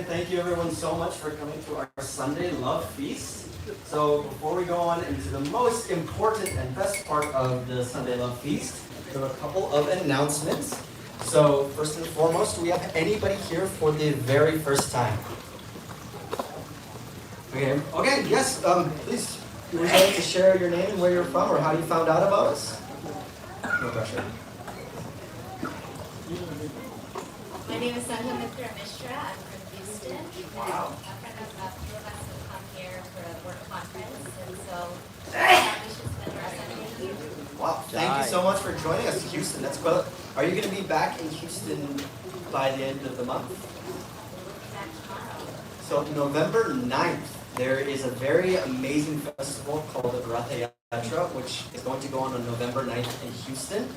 thank you everyone so much for coming to our Sunday Love Feast. So before we go on into the most important and best part of the Sunday Love Feast, we have a couple of announcements. So first and foremost, do we have anybody here for the very first time? Okay, yes, please, would you like to share your name and where you're from or how you found out about us? No pressure. My name is Sandhya Mitra Mishra. I'm from Houston. Wow. A friend of a few of us have come here for a work conference, and so we should spend our Sunday here. Wow, thank you so much for joining us, Houston. That's cool. Are you going to be back in Houston by the end of the month? Back tomorrow. So November 9th, there is a very amazing festival called Ratha Yatra, which is going to go on November 9th in Houston.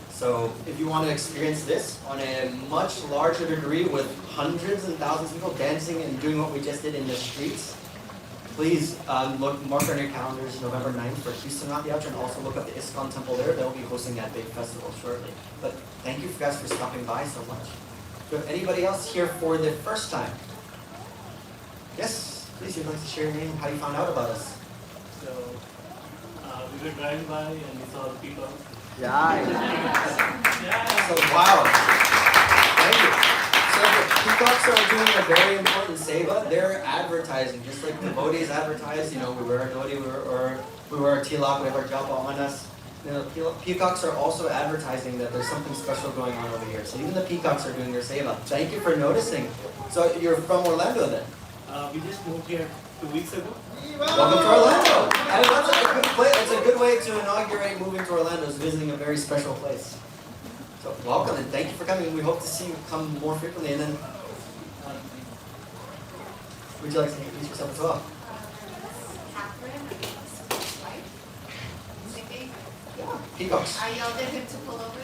So if you want to experience this on a much larger degree with hundreds and thousands of people dancing and doing what we just did in the streets, please mark on your calendars November 9th for Houston Ratha Yatra, and also look up the ISKCON temple there. They'll be hosting that big festival shortly. But thank you guys for stopping by so much. Do you have anybody else here for the first time? Yes, please, you'd like to share your name and how you found out about us. So we were driving by and we saw the people. Yeah. Yeah. So wow. Thank you. So the peacocks are doing a very important seva. They're advertising, just like devotees advertise. You know, we wear a dhoti, we wear a tilak, we have our japa on us. You know, peacocks are also advertising that there's something special going on over here. So even the peacocks are doing their seva. Thank you for noticing. So you're from Orlando then? We just moved here 2 weeks ago. Welcome to Orlando. And that's a good place. It's a good way to inaugurate moving to Orlando, is visiting a very special place. So welcome and thank you for coming. We hope to see you come more frequently. And then, would you like to introduce yourself as well? Catherine, my wife, singing. Yeah. Peacocks. I yelled at him to pull over.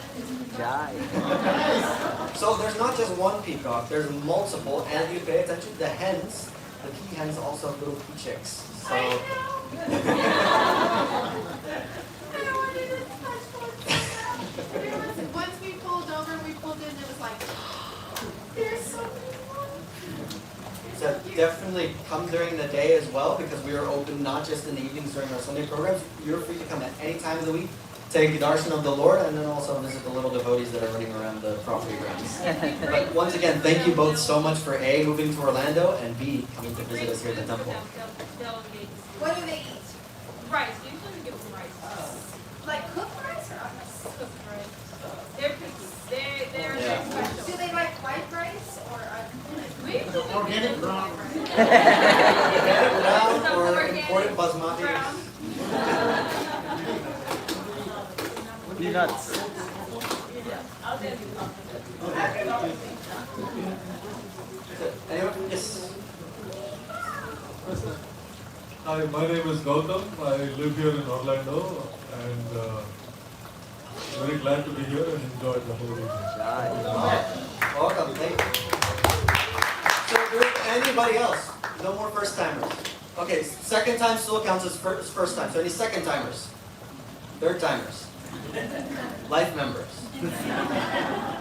So there's not just one peacock. There's multiple, and if you pay attention, the hens, the pea hens also have little pea chicks. So. I don't want to touch one. Once we pulled over, we pulled in, it was like, there's so many more. So definitely come during the day as well, because we are open not just in the evenings during our Sunday programs. You're free to come at any time of the week, take the darshan of the Lord, and then also visit the little devotees that are running around the property grounds. But once again, thank you both so much for A, moving to Orlando, and B, coming to visit us here at the temple. What do they eat? Rice. Usually we give them rice. Like cooked rice or uncooked? Cooked rice. They're picky. They're Yeah. very special. Do they like white rice or uncooked? We usually give them brown. rice. Organic brown Some or organic imported basmati brown. rice? Peanuts. Anyone? Yes. Hi, my name is Gautam. I live here in Orlando and very glad to be here and enjoyed the whole evening. Welcome, thank you. So, anybody else? No more first timers. Okay, second time still counts as first time. So, any second timers? Third timers? Life members?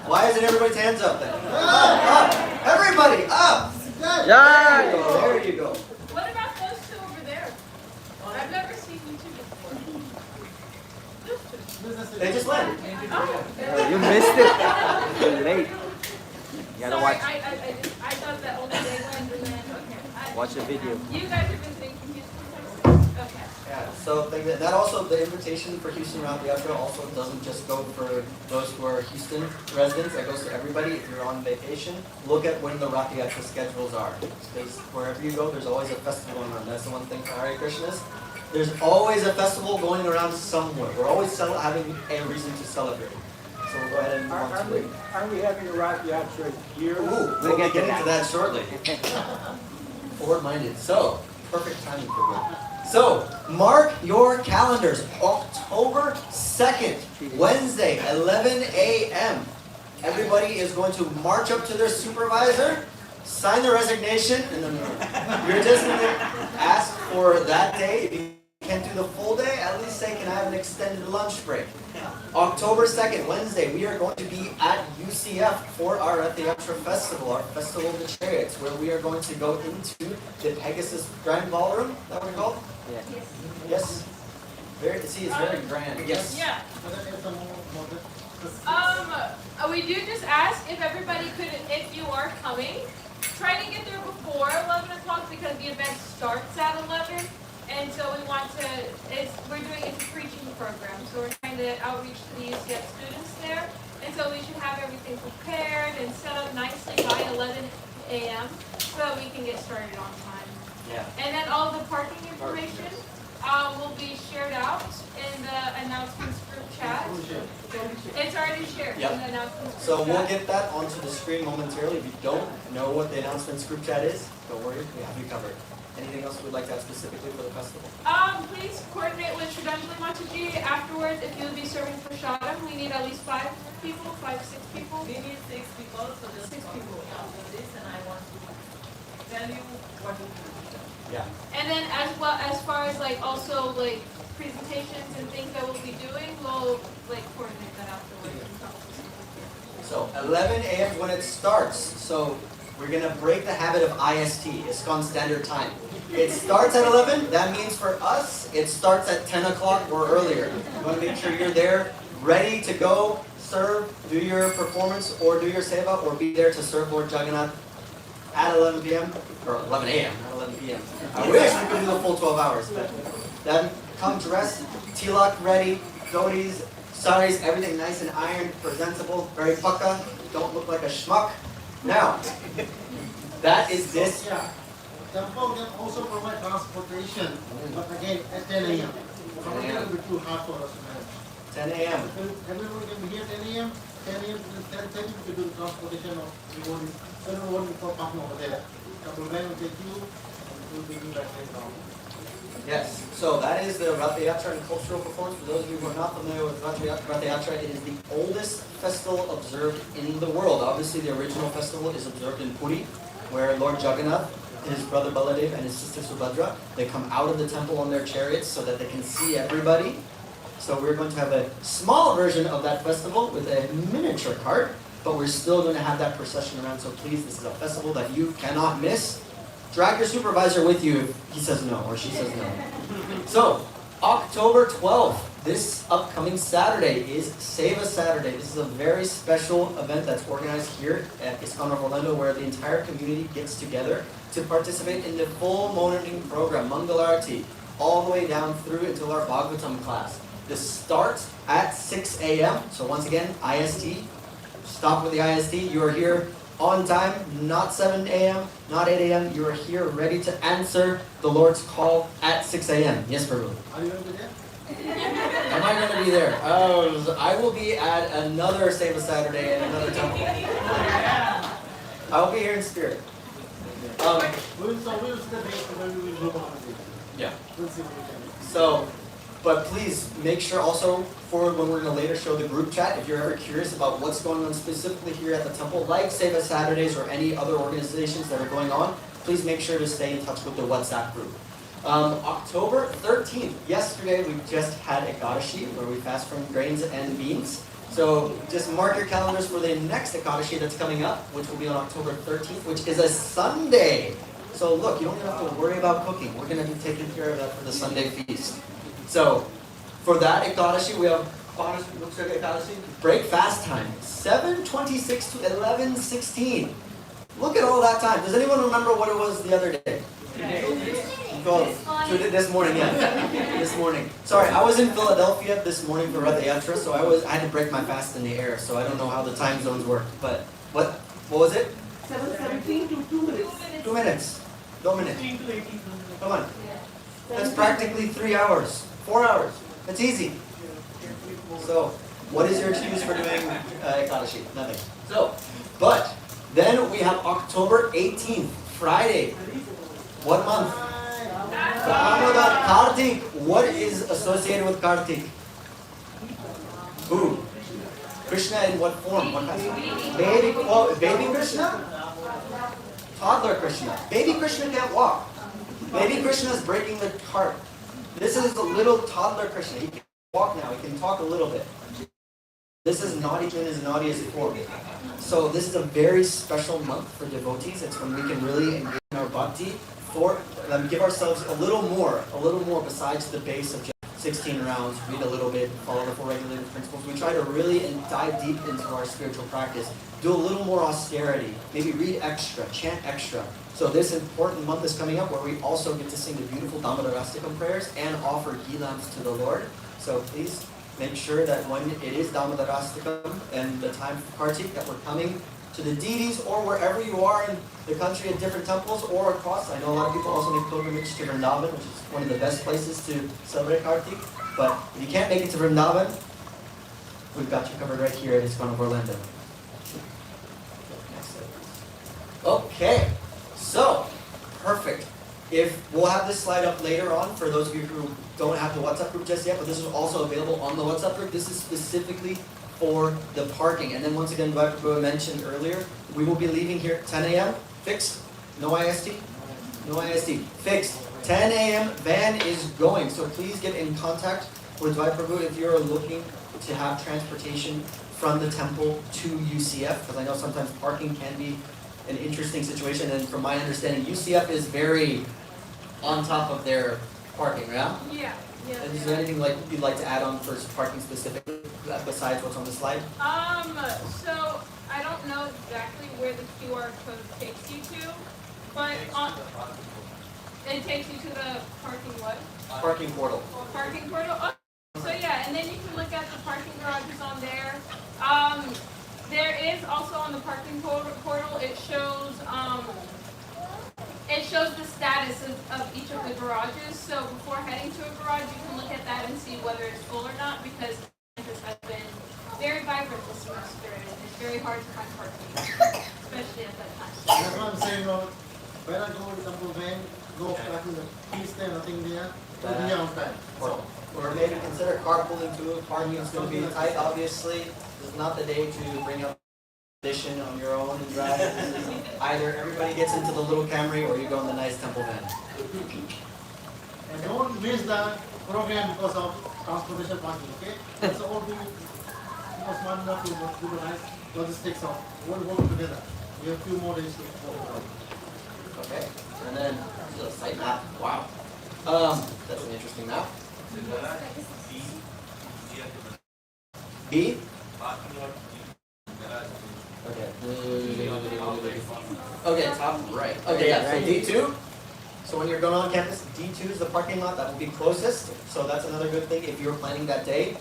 Why isn't everybody's hands up then? Up! Everybody, up! There you go, there you go. What about those two over there? I've never seen you two before. They just landed. Oh, You missed it. You're late. You gotta sorry, watch. I thought that only they went and then, okay. Watch the video. You guys are visiting from Houston, Texas? Okay. Yeah, so that also, the invitation for Houston Ratha Yatra also doesn't just go for those who are Houston residents, it goes to everybody. If you're on vacation, look at when the Ratha Yatra schedules are. Because wherever you go, there's always a festival going on. That's the one thing for Hare Krishnas. There's always a festival going around somewhere. We're always having a reason to celebrate. So we'll go ahead and move on to it. Aren't we having a Ratha Yatra here? Ooh, we'll be getting to that shortly. Forward-minded. So, perfect timing for me. So, mark your calendars. October 2nd, Wednesday, 11 a.m. Everybody is going to march up to their supervisor, sign the resignation, and then you're just going to ask for that day. If you can't do the full day, at least say, can I have an extended lunch break? October 2nd, Wednesday, we are going to be at UCF for our Rath Yatra Festival, our Festival of the Chariots, where we are going to go into the Pegasus Grand Ballroom. Is that what it's called? Yeah. Yes. Very, see, it's very grand. Yes. Yeah. We do just ask if everybody could, if you are coming, try to get there before 11 o'clock because the event starts at 11. And so we want to, we're doing a preaching program. So we're trying to outreach to the UCF students there. And so we should have everything prepared and set up nicely by 11 a.m. so that we can get started on time. Yeah. And then all the parking information will be shared out in the announcements group chat. It's already shared Yep. in the announcements group So we'll chat. get that onto the screen momentarily. If you don't know what the announcements group chat is, don't worry, we have you covered. Anything else we'd like to add specifically for the festival? Please coordinate with Shraddhanjali Mataji afterwards if you'll be serving prashadam. We need at least 5 people, 5, 6 people. We need 6 people, so just 6 people. after this, and I want to tell you what we do. Yeah. And then as well as far as like also like presentations and things that we'll be doing, we'll like coordinate that afterwards. So 11 a.m. when it starts. So we're gonna break the habit of IST, ISKCON Standard Time. It starts at 11. That means for us, it starts at 10 o'clock or earlier. You want to make sure you're there, ready to go, serve, do your performance, or do your seva, or be there to serve Lord Jagannath at 11 p.m. or 11 a.m. Not 11 p.m. I wish we could do the full 12 hours, but then come dressed, tilak ready, dhotis, saris, everything nice and ironed, presentable, very pukka. Don't look like a schmuck. Now, that is this. Yeah. Temple can also provide transportation, but again at 10 a.m. Probably it will be too hard for us to manage. 10 a.m. Everyone can be here 10 a.m. 10 a.m. to 10:30 we can do the transportation of devotees. So everyone will parking over there. Couple of men will take you and we'll bring you back later on. Yes, so that is the Rath Yatra and cultural performance. For those of you who are not familiar with Rath Yatra, it is the oldest festival observed in the world. Obviously, the original festival is observed in Puri, where Lord Jagannath, his brother Baladev, and his sister Subhadra, they come out of the temple on their chariots so that they can see everybody. So we're going to have a small version of that festival with a miniature cart, but we're still going to have that procession around. So please, this is a festival that you cannot miss. Drag your supervisor with you if he says no or she says no. So, October 12th, this upcoming Saturday is Seva Saturday. This is a very special event that's organized here at ISKCON of Orlando where the entire community gets together to participate in the full morning program, Mangalarati, all the way down through until our Bhagavatam class. This starts at 6 a.m. So once again, IST. Stop with the IST. You are here on time, not 7 a.m., not 8 a.m. You are here ready to answer the Lord's call at 6 a.m. Yes, Prabhu. Are you going to be there? Am I going to be there? I will be at another Seva Saturday in another temple. I will be here in spirit. We'll see the date when we will go on the date. Yeah. We'll see what we can do. So, but please make sure also for when we're going to later show the group chat, if you're ever curious about what's going on specifically here at the temple, like Seva Saturdays or any other organizations that are going on, please make sure to stay in touch with the WhatsApp group. October 13th, yesterday we just had Ekadashi where we fast from grains and beans. So just mark your calendars for the next Ekadashi that's coming up, which will be on October 13th, which is a Sunday. So look, you don't even have to worry about cooking. We're going to be taking care of that for the Sunday feast. So for that Ekadashi, we have break fast time, 7:26 to 11:16. Look at all that time. Does anyone remember what it was the other day? This morning, yeah. This morning. Sorry, I was in Philadelphia this morning for Rath Yatra, so I had to break my fast in the air, so I don't know how the time zones work. But what was it? 7:17 to 2 minutes. 2 minutes. 2 minutes. Come on. That's practically 3 hours. 4 hours. It's easy. So, what is your excuse for doing Ekadashi? Nothing. So, but then we have October 18th, Friday. What month? Ramadan, Kartik. What is associated with Kartik? Who? Krishna in what form? What kind of baby Krishna? Toddler Krishna. Baby Krishna can't walk. Baby Krishna is breaking the cart. This is a little toddler Krishna. He can walk now. He can talk a little bit. This is naughty in his naughtiest form. So this is a very special month for devotees. It's when we can really engage in our bhakti for give ourselves a little more besides the base of just 16 rounds, read a little bit, follow the 4 regulative principles. We try to really dive deep into our spiritual practice. Do a little more austerity. Maybe read extra, chant extra. So this important month is coming up where we also get to sing the beautiful Damodarastikam prayers and offer ghee lamps to the Lord. So please make sure that when it is Damodarastikam and the time for Kartik that we're coming to the deities or wherever you are in the country at different temples or across. I know a lot of people also make pilgrimage to Vrindavan, which is one of the best places to celebrate Kartik. But if you can't make it to Vrindavan, we've got you covered right here at ISKCON of Orlando. Okay, so perfect. If we'll have this slide up later on for those of you who don't have the WhatsApp group just yet, but this is also available on the WhatsApp group. This is specifically for the parking. And then once again, Vaibhav mentioned earlier, we will be leaving here at 10 a.m. Fixed. No IST. No IST. Fixed. 10 a.m. van is going. So please get in contact with Vaibhav if you're looking to have transportation from the temple to UCF, because I know sometimes parking can be an interesting situation, and from my understanding, UCF is very on top of their parking, yeah? Yeah. And is there anything like you'd like to add on for parking specifically, besides what's on the slide? So I don't know exactly where the QR code takes you to, but it takes you to the parking what? Parking portal. Parking portal? Oh, so yeah, and then you can look at the parking garages on there. There is also on the parking portal, it shows the status of each of the garages. So before heading to a garage, you can look at that and see whether it's full or not, because campus has been very vibrant this semester and it's very hard to find parking, especially at that time. That's what I'm saying, when I go to temple van, go back to the east there, nothing there, so be on time. Or maybe consider carpooling too. Parking is going to be tight, obviously. This is not the day to bring up condition on your own and drive. Either everybody gets into the little Camry or you go in the nice temple van. And don't miss the program because of transportation parking, okay? That's all we was smart enough to do the nice logistics of all work together. We have 2 more days to work. Okay, and then the site map. Wow. That's an interesting map. B? Okay. Okay, top right. Okay, yeah, so D2. So when you're going on campus, D2 is the parking lot that will be closest. So that's another good thing if you're planning that day.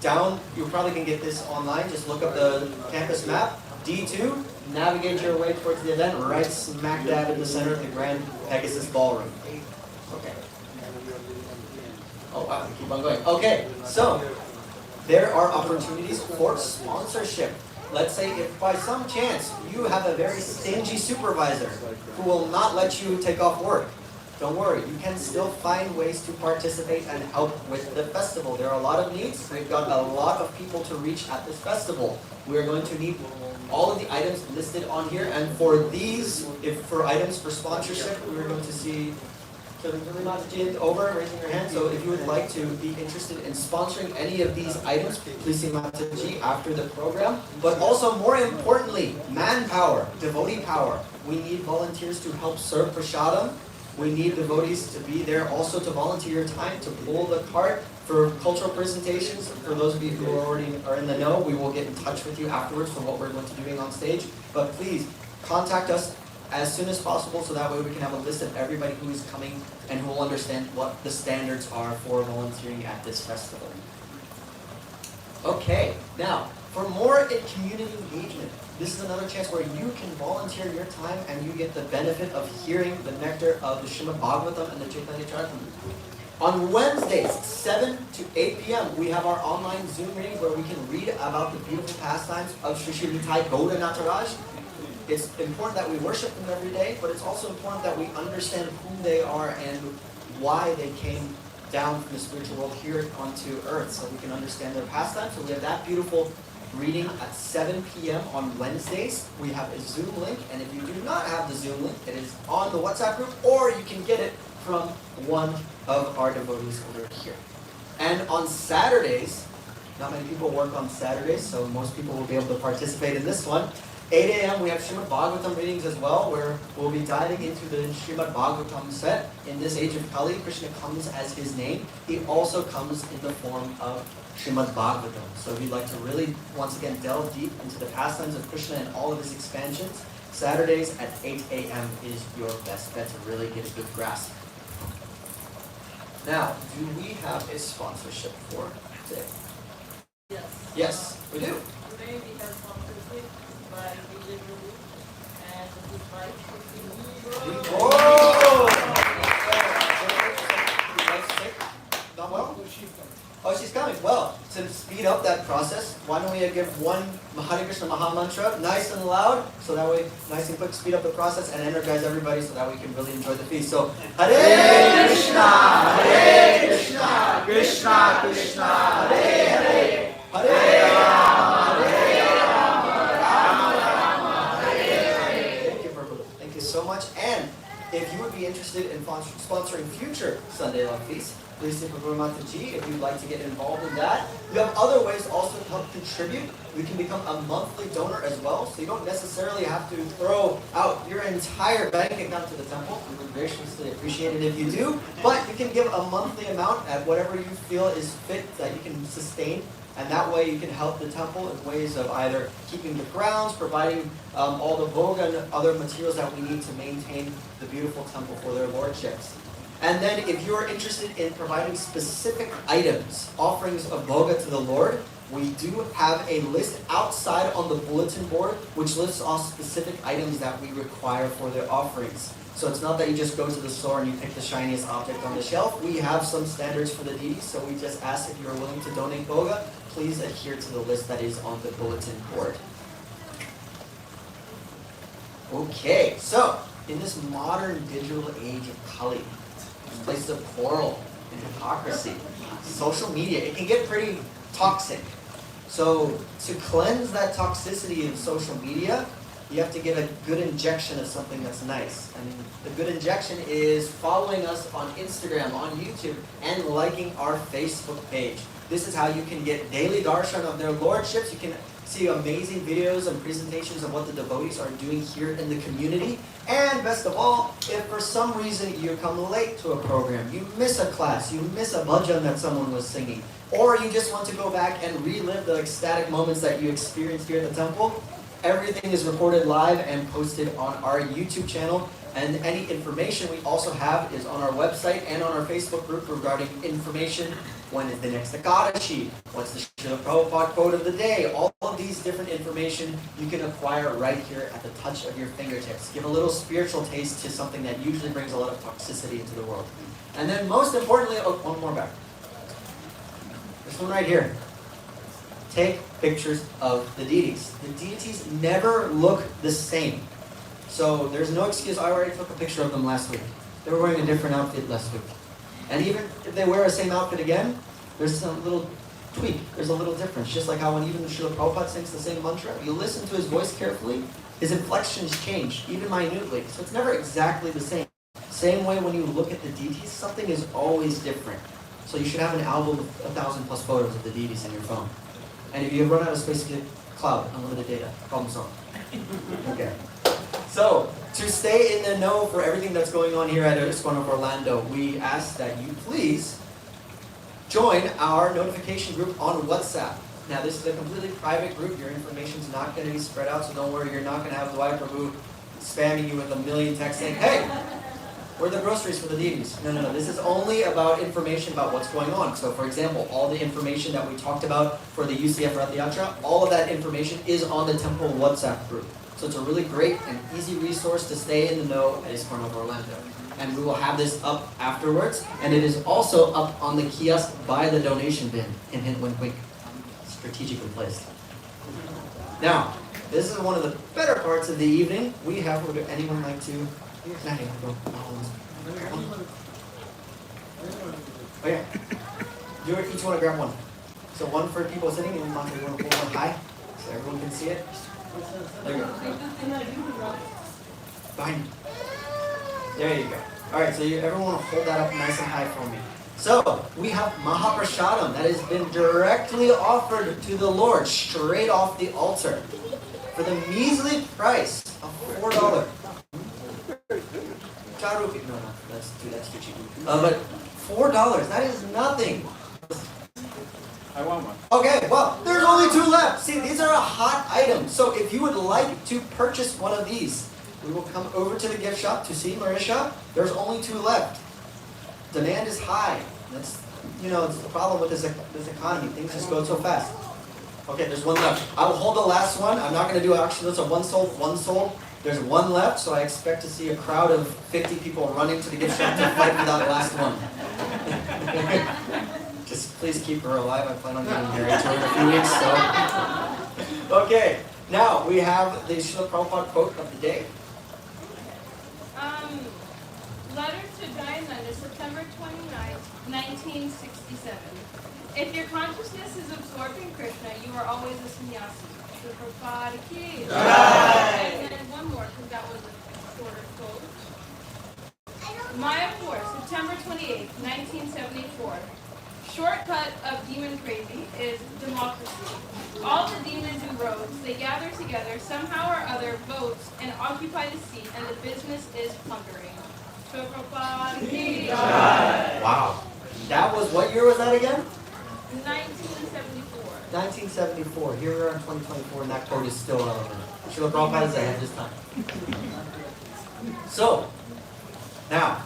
Down, you probably can get this online. Just look up the campus map. D2, navigate your way towards the event, right smack dab in the center of the Grand Pegasus Ballroom. Okay. Oh wow, we keep on going. Okay, so there are opportunities for sponsorship. Let's say if by some chance you have a very stingy supervisor who will not let you take off work, don't worry, you can still find ways to participate and help with the festival. There are a lot of needs. We've got a lot of people to reach at this festival. We're going to need all of the items listed on here, and for these, if for items for sponsorship, we're going to see over, raising your hand. So if you would like to be interested in sponsoring any of these items, please see Mataji after the program. But also, more importantly, manpower, devotee power. We need volunteers to help serve Prasadam. We need devotees to be there also to volunteer your time to pull the cart for cultural presentations. For those of you who already are in the know, we will get in touch with you afterwards for what we're going to be doing on stage. But please contact us as soon as possible so that way we can have a list of everybody who is coming and who will understand what the standards are for volunteering at this festival. Okay, now for more community engagement, this is another chance where you can volunteer your time and you get the benefit of hearing the nectar of the Srimad Bhagavatam and the Chaitanya Charitamrita. On Wednesdays, 7 to 8 p.m., we have our online Zoom reading where we can read about the beautiful pastimes of Sri Sri Nitai Gauda Nataraj. It's important that we worship them every day, but it's also important that we understand who they are and why they came down from the spiritual world here onto earth so we can understand their pastimes. So we have that beautiful reading at 7 p.m. on Wednesdays. We have a Zoom link, and if you do not have the Zoom link, it is on the WhatsApp group, or you can get it from one of our devotees over here. And on Saturdays, not many people work on Saturdays, so most people will be able to participate in this one. 8 a.m. we have Srimad Bhagavatam readings as well, where we'll be diving into the Srimad Bhagavatam set. In this age of Kali, Krishna comes as his name. He also comes in the form of Srimad Bhagavatam. So if you'd like to really, once again, delve deep into the pastimes of Krishna and all of his expansions, Saturdays at 8 a.m. is your best bet to really get a good grasp. Now, do we have a sponsorship for today? Yes. Yes, we do. Today we have sponsorship by DJ Guru and his wife, Shruti. Whoa! Not well? Oh, she's coming. Well, to speed up that process, why don't we give one Hare Krishna Maha Mantra nice and loud, so that way, nice and quick, speed up the process and energize everybody so that we can really enjoy the feast. So, Hare Krishna, Krishna Krishna, Hare Hare, Hare Rama, Rama, Hare Hare. Thank you, Prabhu. Thank you so much. And if you would be interested in sponsoring future Sunday Love Feasts, please say Prabhu Mataji if you'd like to get involved in that. You have other ways also to help contribute. You can become a monthly donor as well, so you don't necessarily have to throw out your entire bank account to the temple. We would graciously appreciate it if you do. But you can give a monthly amount at whatever you feel is fit that you can sustain. And that way you can help the temple in ways of either keeping the grounds, providing all the bhoga and other materials that we need to maintain the beautiful temple for their lordships. And then if you're interested in providing specific items, offerings of bhoga to the Lord, we do have a list outside on the bulletin board which lists off specific items that we require for their offerings. So it's not that you just go to the store and you pick the shiniest object on the shelf. We have some standards for the deities, so we just ask if you're willing to donate bhoga, please adhere to the list that is on the bulletin board. Okay, so in this modern digital age of Kali, places of quarrel and hypocrisy, social media, it can get pretty toxic. So to cleanse that toxicity of social media, you have to get a good injection of something that's nice. And the good injection is following us on Instagram, on YouTube, and liking our Facebook page. This is how you can get daily darshan of their lordships. You can see amazing videos and presentations of what the devotees are doing here in the community. And best of all, if for some reason you come late to a program, you miss a class, you miss a bhajan that someone was singing, or you just want to go back and relive the ecstatic moments that you experienced here at the temple, everything is recorded live and posted on our YouTube channel. And any information we also have is on our website and on our Facebook group regarding information. When is the next Ekadashi? What's the Srila Prabhupada quote of the day? All of these different information you can acquire right here at the touch of your fingertips. Give a little spiritual taste to something that usually brings a lot of toxicity into the world. And then most importantly, oh, one more back. This one right here. Take pictures of the deities. The deities never look the same. So there's no excuse, I already took a picture of them last week. They were wearing a different outfit last week. And even if they wear the same outfit again, there's a little tweak, there's a little difference. Just like how when even Srila Prabhupada sings the same mantra, you listen to his voice carefully, his inflections change, even minutely. So it's never exactly the same. Same way when you look at the deities, something is always different. So you should have an album of 1,000+ photos of the deities in your phone. And if you run out of space, get cloud, unlimited data, problem solved. Okay. So, to stay in the know for everything that's going on here at ISKCON of Orlando, we ask that you please join our notification group on WhatsApp. Now, this is a completely private group. Your information's not going to be spread out, so don't worry. You're not going to have Dwight Prabhu spamming you with a million texts saying, hey, where are the groceries for the deities? No, no, no. This is only about information about what's going on. So, for example, all the information that we talked about for the UCF Rath Yatra, all of that information is on the temple WhatsApp group. So it's a really great and easy resource to stay in the know at ISKCON of Orlando. And we will have this up afterwards. And it is also up on the kiosk by the donation bin. Hint, hint, wink, wink. Strategically placed. Now, this is one of the better parts of the evening. We have, would anyone like to? Oh yeah. Do it, each want to grab one. So one for people sitting and one for you want to pull one high so everyone can see it. There you go. Behind you. There you go. All right, so everyone hold that up nice and high for me. So we have Mahaprashadam that has been directly offered to the Lord straight off the altar for the measly price of $4. No, that's too cheap. But $4, that is nothing. I want one. Okay, well, there's only 2 left. See, these are a hot item. So if you would like to purchase one of these, we will come over to the gift shop to see Marisha. There's only 2 left. Demand is high. That's, it's the problem with this economy. Things just go so fast. Okay, there's 1 left. I will hold the last one. I'm not going to do actually, that's a 1 sold, 1 sold. There's 1 left, so I expect to see a crowd of 50 people running to the gift shop to fight for that last one. Just please keep her alive. I plan on getting married to her in a few weeks, so. Okay, now we have the Srila Prabhupada quote of the day. Letter to Dayananda, September 29th, 1967. If your consciousness is absorbed in Krishna, you are always a sannyasi. So Prabhupada ki. And then one more, because that was a shorter quote. Mayapur, September 28th, 1974. Shortcut of demon crazy is democracy. All the demons and rogues, they gather together, somehow or other votes and occupy the seat, and the business is plundering. So Prabhupada ki. Wow. That was, what year was that again? 1974. 1974. Here we are in 2024, and that quote is still relevant. Srila Prabhupada is ahead of his time. So, now,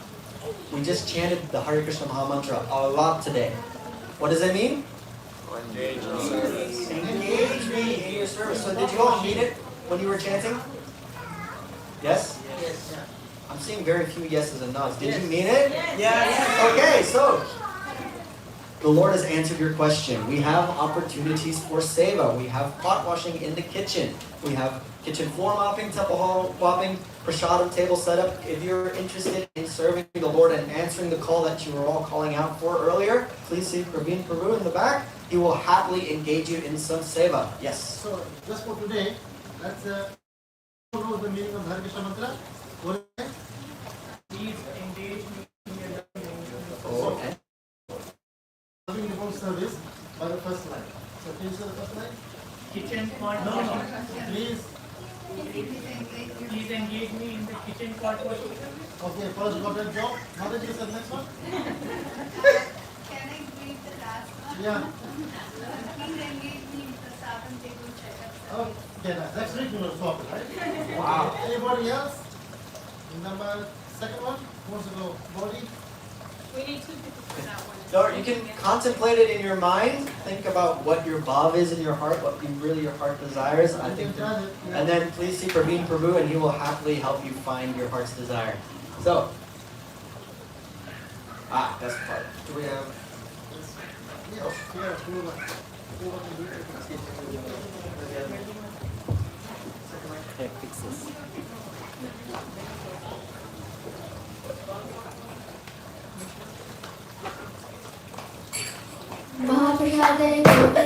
we just chanted the Hare Krishna Maha Mantra a lot today. What does that mean? Engage in service. Engage me in your service. So did you all mean it when you were chanting? Yes? Yes. I'm seeing very few yeses and nods. Did you mean it? Yes. Okay, so the Lord has answered your question. We have opportunities for seva. We have pot washing in the kitchen. We have kitchen floor mopping, temple hall mopping, prasadam table setup. If you're interested in serving the Lord and answering the call that you were all calling out for earlier, please see Praveen Prabhu in the back. He will happily engage you in some seva. Yes? So, just for today, let's who knows the meaning of Hare Krishna mantra? What is it? Please engage me in your Okay. Serving devote service by the first line. So, can you say the first line? kitchen pot No, washing. please. Please engage me in the kitchen pot washing. Okay, first got that job. Now did you say the next one? Can I read the last one? Yeah. Please engage me in the Savan table checkup. Okay, next week we will swap it, right? Wow. Anybody else? Number second one? Who wants to go? Body? We need 2 people for that one. Or you can contemplate it in your mind. Think about what your bhav is in your heart, what really your heart desires. I think, and then please see Praveen Prabhu, and he will happily help you find your heart's desire. So, that's the part. Do we have? Yeah, here, who wants to do it? Hey, fix this. Mahaprasade Govinda